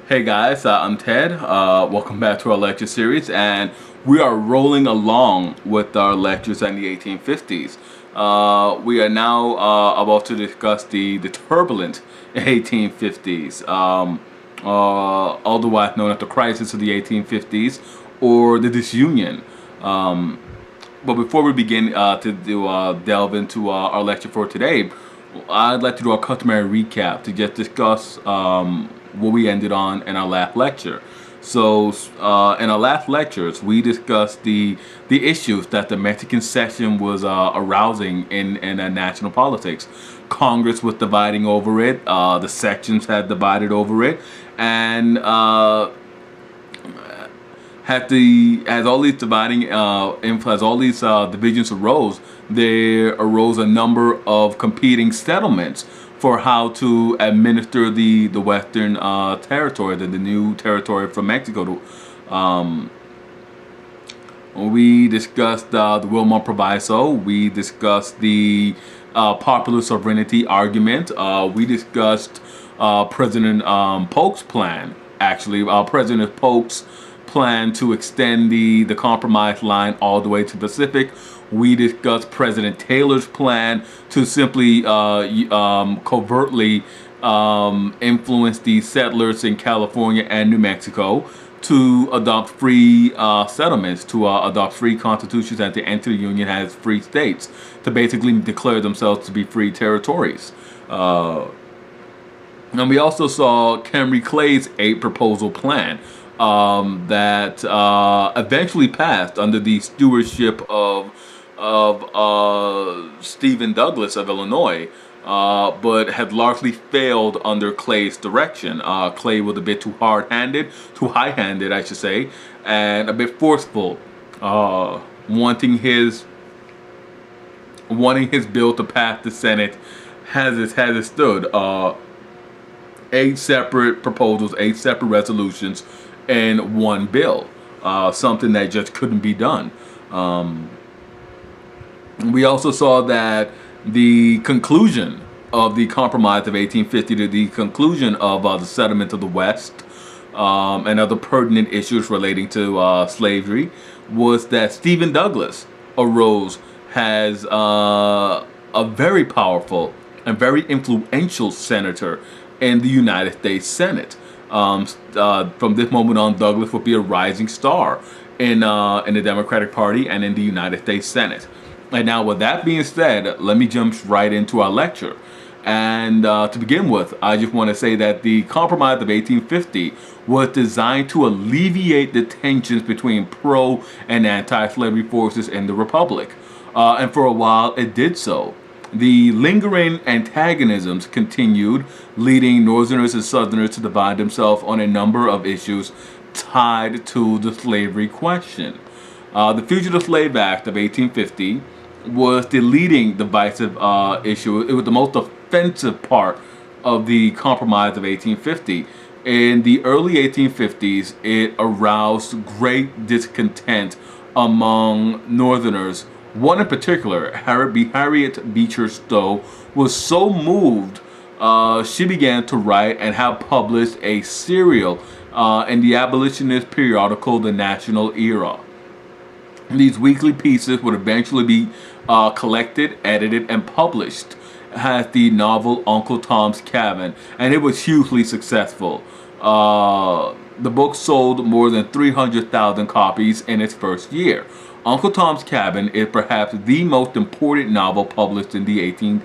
Hey guys, I'm Ted. Welcome back to our lecture series, and we are rolling along with our lectures on the 1850s. We are now about to discuss the turbulent 1850s, otherwise known as the crisis of the 1850s or the disunion. But before we begin to delve into our lecture for today, I'd like to do a customary recap to just discuss what we ended on in our last lecture. So in our last lectures, we discussed the issues that the Mexican Cession was arousing in national politics. Congress was dividing over it. The sections had divided over it, and as all these divisions arose, there arose a number of competing settlements for how to administer the Western territory, the new territory from Mexico. We discussed the Wilmot Proviso. We discussed the popular sovereignty argument. We discussed President Polk's plan. Actually, President Polk's plan to extend the compromise line all the way to the Pacific. We discussed President Taylor's plan to simply covertly influence the settlers in California and New Mexico to adopt free settlements, to adopt free constitutions, and to enter the Union as free states, to basically declare themselves to be free territories. And we also saw Henry Clay's 8-proposal plan that eventually passed under the stewardship of Stephen Douglas of Illinois, but had largely failed under Clay's direction. Clay was a bit too high-handed, I should say, and a bit forceful, wanting his bill to pass the Senate as it stood. 8 separate proposals, 8 separate resolutions, and one bill, something that just couldn't be done. We also saw that the conclusion of the Compromise of 1850, to the conclusion of the settlement of the West, and other pertinent issues relating to slavery, was that Stephen Douglas arose as a very powerful and very influential senator in the United States Senate. From this moment on, Douglas would be a rising star in the Democratic Party and in the United States Senate. And now, with that being said, let me jump right into our lecture. And to begin with, I just want to say that the Compromise of 1850 was designed to alleviate the tensions between pro and anti-slavery forces in the Republic. And for a while, it did so. The lingering antagonisms continued, leading Northerners and Southerners to divide themselves on a number of issues tied to the slavery question. The Fugitive Slave Act of 1850 was the leading divisive issue. It was the most offensive part of the Compromise of 1850. In the early 1850s, it aroused great discontent among Northerners. One in particular, Harriet Beecher Stowe, was so moved, she began to write and have published a serial in the abolitionist periodical, The National Era. These weekly pieces would eventually be collected, edited, and published as the novel Uncle Tom's Cabin, and it was hugely successful. The book sold more than 300,000 copies in its first year. Uncle Tom's Cabin is perhaps the most important novel published in the United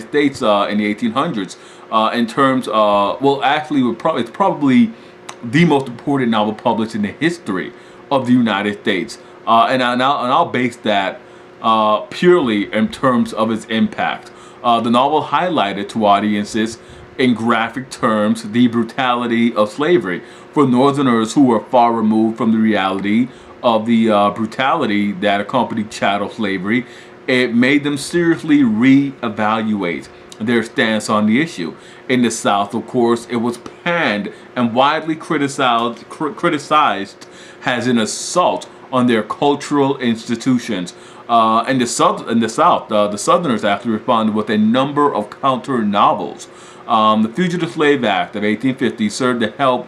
States in the 1800s. In terms, it's probably the most important novel published in the history of the United States, and I'll base that purely in terms of its impact. The novel highlighted to audiences in graphic terms the brutality of slavery for Northerners who were far removed from the reality of the brutality that accompanied chattel slavery. It made them seriously reevaluate their stance on the issue. In the South, of course, it was panned and widely criticized as an assault on their cultural institutions. In the South, the Southerners actually responded with a number of counter novels The Fugitive Slave Act of 1850 served to help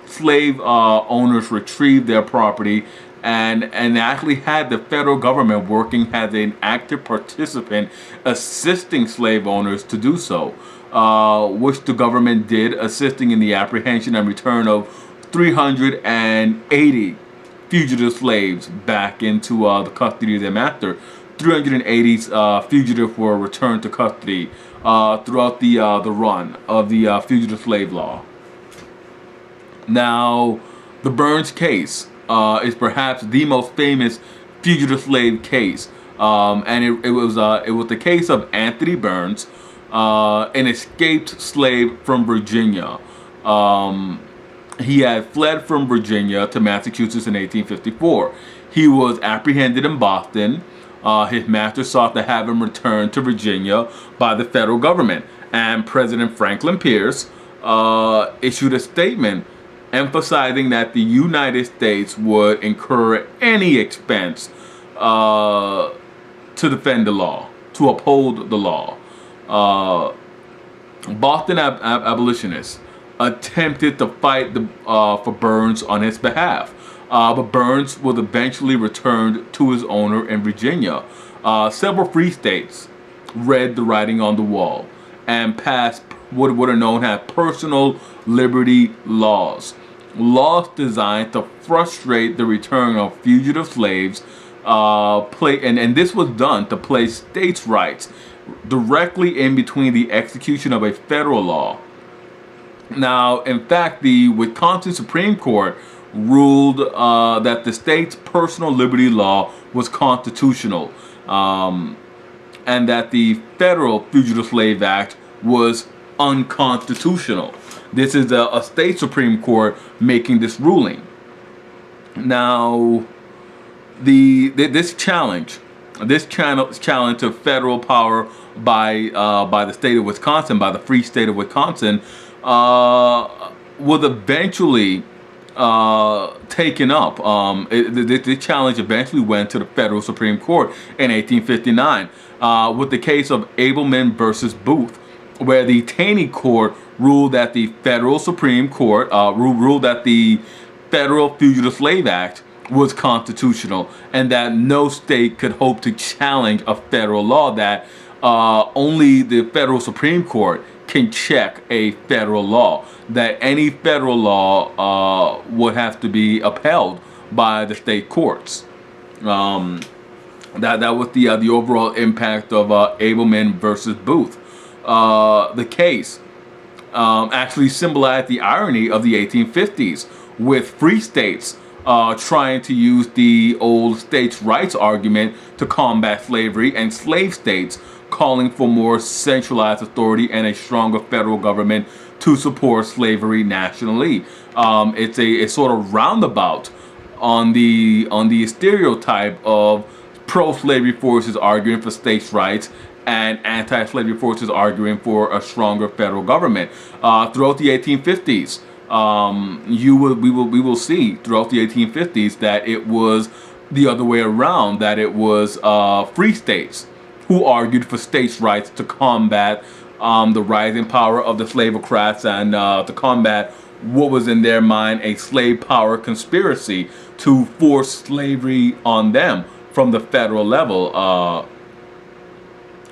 slave owners retrieve their property, and actually had the federal government working as an active participant, assisting slave owners to do so, which the government did, assisting in the apprehension and return of 380 fugitive slaves back into the custody of their master. 380 fugitives were returned to custody throughout the run of the fugitive slave law. Now, the Burns case is perhaps the most famous fugitive slave case, and it was the case of Anthony Burns, an escaped slave from Virginia. He had fled from Virginia to Massachusetts in 1854. He was apprehended in Boston. His master sought to have him returned to Virginia by the federal government, and President Franklin Pierce issued a statement emphasizing that the United States would incur any expense to defend the law, to uphold the law. Boston abolitionists attempted to fight for Burns on his behalf, but Burns was eventually returned to his owner in Virginia. Several free states read the writing on the wall and passed what are known as personal liberty laws. Laws designed to frustrate the return of fugitive slaves, and this was done to place states' rights directly in between the execution of a federal law. Now, in fact, the Wisconsin Supreme Court ruled that the state's personal liberty law was constitutional, and that the federal Fugitive Slave Act was unconstitutional. This is a state Supreme Court making this ruling. Now, this challenge to federal power by the state of Wisconsin, by the free state of Wisconsin, was eventually taken up. The challenge eventually went to the federal Supreme Court in 1859 with the case of Abelman versus Booth, where the Taney Court ruled that the federal Supreme Court ruled that the Federal Fugitive Slave Act was constitutional, and that no state could hope to challenge a federal law, that only the federal Supreme Court can check a federal law, that any federal law would have to be upheld by the state courts. That was the overall impact of Abelman versus Booth. The case actually symbolized the irony of the 1850s, with free states trying to use the old states' rights argument to combat slavery, and slave states calling for more centralized authority and a stronger federal government to support slavery nationally. It's a sort of roundabout on the stereotype of pro-slavery forces arguing for states' rights and anti-slavery forces arguing for a stronger federal government. Throughout the 1850s, we will see throughout the 1850s that it was the other way around, that it was free states who argued for states' rights to combat the rising power of the slavocrats, and to combat what was in their mind a slave power conspiracy to force slavery on them from the federal level.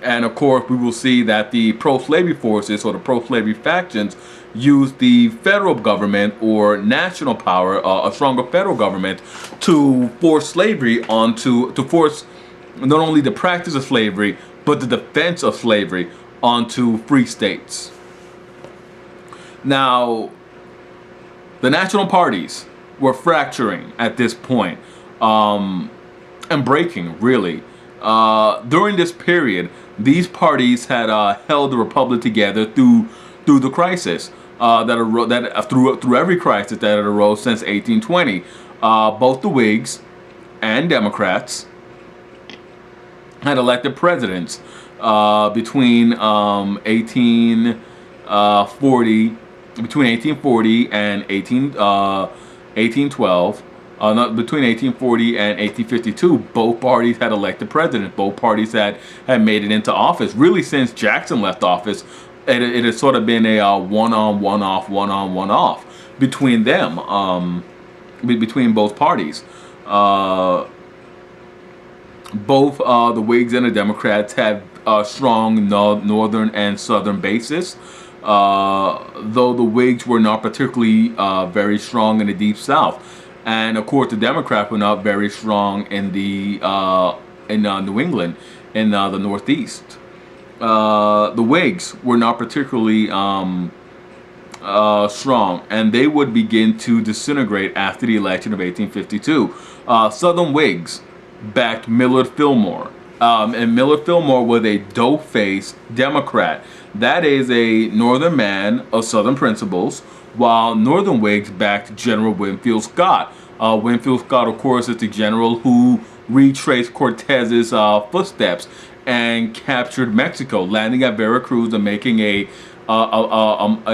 And of course, we will see that the pro-slavery forces, or the pro-slavery factions, used the federal government or national power, a stronger federal government, to force slavery to force not only the practice of slavery, but the defense of slavery onto free states. Now, the national parties were fracturing at this point, and breaking, really. During this period, these parties had held the republic together through the crisis through every crisis that had arose since 1820. Both the Whigs and Democrats had elected presidents between 1840 and 1812. Between 1840 and 1852, both parties had elected presidents. Both parties had made it into office. Really, since Jackson left office, it has sort of been a one on, one off, one on, one off between them, between both parties. Both the Whigs and the Democrats have strong northern and southern bases, though the Whigs were not particularly very strong in the Deep South, and of course the Democrats were not very strong in the New England, in the Northeast. The Whigs were not particularly strong, and they would begin to disintegrate after the election of 1852. Southern Whigs backed Millard Fillmore, and Millard Fillmore was a dough-faced Democrat. That is a Northern man of Southern principles, while Northern Whigs backed General Winfield Scott. Winfield Scott, of course, is the general who retraced Cortez's footsteps and captured Mexico, landing at Veracruz and making an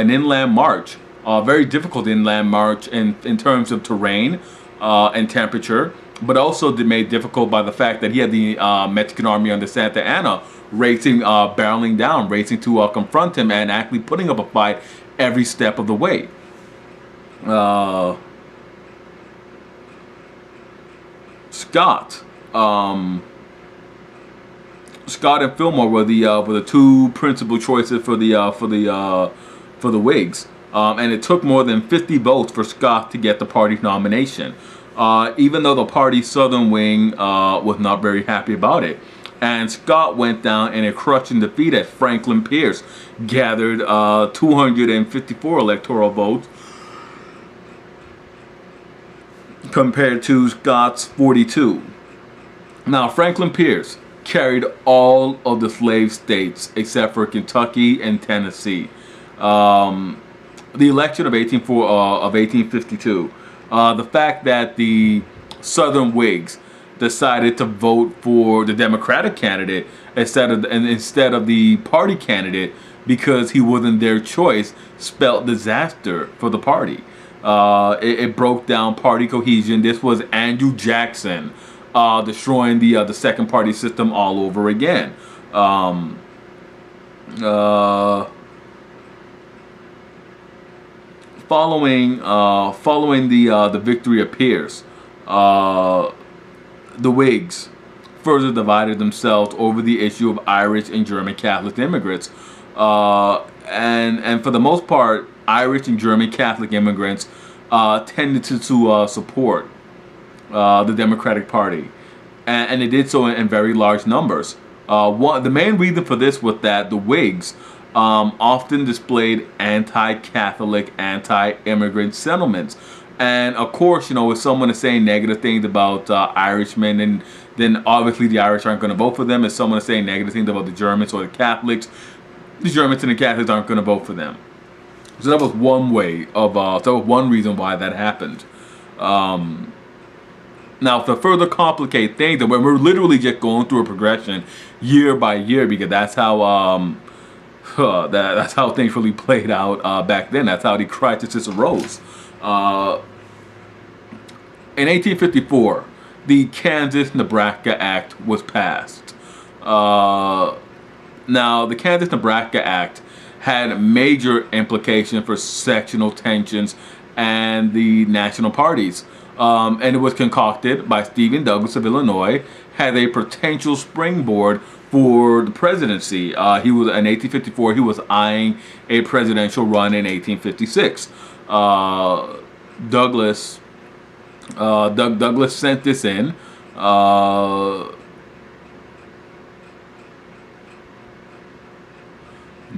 inland march, a very difficult inland march in terms of terrain and temperature, but also made difficult by the fact that he had the Mexican army under Santa Anna barreling down, racing to confront him and actually putting up a fight every step of the way. Scott and Fillmore were the two principal choices for the Whigs, and it took more than 50 votes for Scott to get the party's nomination. Even though the party's southern wing was not very happy about it. And Scott went down in a crushing defeat as Franklin Pierce gathered 254 electoral votes compared to Scott's 42. Now, Franklin Pierce carried all of the slave states except for Kentucky and Tennessee. The election of 1852. The fact that the Southern Whigs decided to vote for the Democratic candidate instead of the party candidate because he wasn't their choice spelled disaster for the party. It broke down party cohesion. This was Andrew Jackson destroying the second party system all over again. Following the victory of Pierce, the Whigs further divided themselves over the issue of Irish and German Catholic immigrants, and for the most part, Irish and German Catholic immigrants tended to support the Democratic Party, and they did so in very large numbers. The main reason for this was that the Whigs often displayed anti-Catholic, anti-immigrant sentiments. And of course, if someone is saying negative things about Irishmen, and then obviously the Irish aren't going to vote for them. If someone is saying negative things about the Germans or the Catholics, the Germans and the Catholics aren't going to vote for them. So that was one one reason why that happened. Now, to further complicate things, and we're literally just going through a progression year by year, because that's how that's how things really played out back then. That's how the crisis arose. In 1854, the Kansas-Nebraska Act was passed. Now, the Kansas-Nebraska Act had major implications for sectional tensions and the national parties. And it was concocted by Stephen Douglas of Illinois, had a potential springboard for the presidency. In 1854, he was eyeing a presidential run in 1856. Douglas sent this in.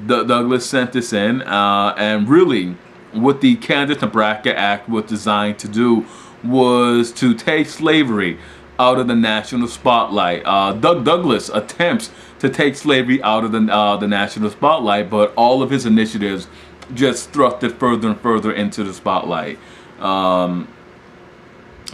Douglas sent this in, and really, what the Kansas-Nebraska Act was designed to do was to take slavery out of the national spotlight. Douglas attempts to take slavery out of the national spotlight, but all of his initiatives just thrust it further and further into the spotlight.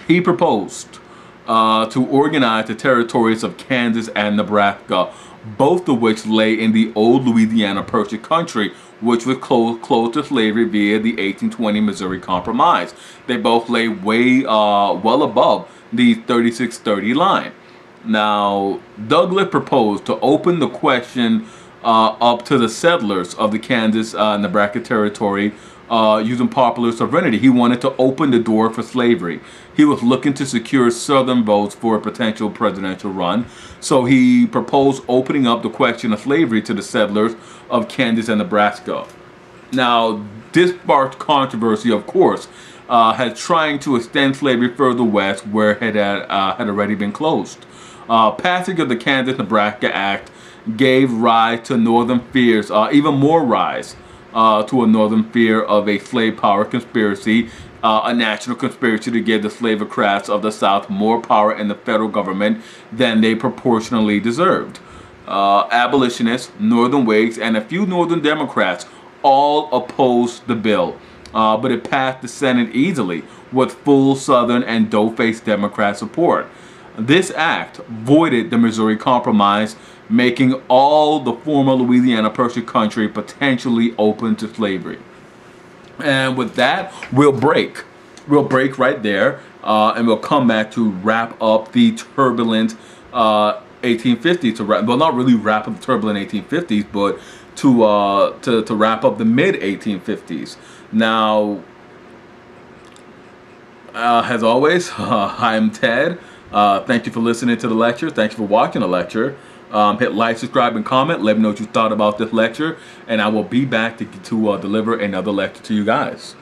He proposed to organize the territories of Kansas and Nebraska, both of which lay in the old Louisiana Purchase country, which was closed to slavery via the 1820 Missouri Compromise. They both lay way well above the 3630 line. Now, Douglas proposed to open the question up to the settlers of the Kansas-Nebraska territory using popular sovereignty. He wanted to open the door for slavery. He was looking to secure Southern votes for a potential presidential run. So he proposed opening up the question of slavery to the settlers of Kansas and Nebraska. Now, this sparked controversy, of course, had trying to extend slavery further west where it had already been closed. Passage of the Kansas-Nebraska Act gave rise to northern fears, even more rise to a northern fear of a slave power conspiracy, a national conspiracy to give the slavocrats of the South more power in the federal government than they proportionally deserved. Abolitionists, Northern Whigs, and a few Northern Democrats all opposed the bill, but it passed the Senate easily with full Southern and dough-faced Democrat support. This act voided the Missouri Compromise, making all the former Louisiana Purchase country potentially open to slavery. And with that, we'll break. We'll break right there, and we'll come back to wrap up the turbulent 1850s. Well, not really wrap up the turbulent 1850s, but to wrap up the mid 1850s. Now, as always, I'm Ted. Thank you for listening to the lecture. Thank you for watching the lecture. Hit like, subscribe, and comment. Let me know what you thought about this lecture, and I will be back to deliver another lecture to you guys.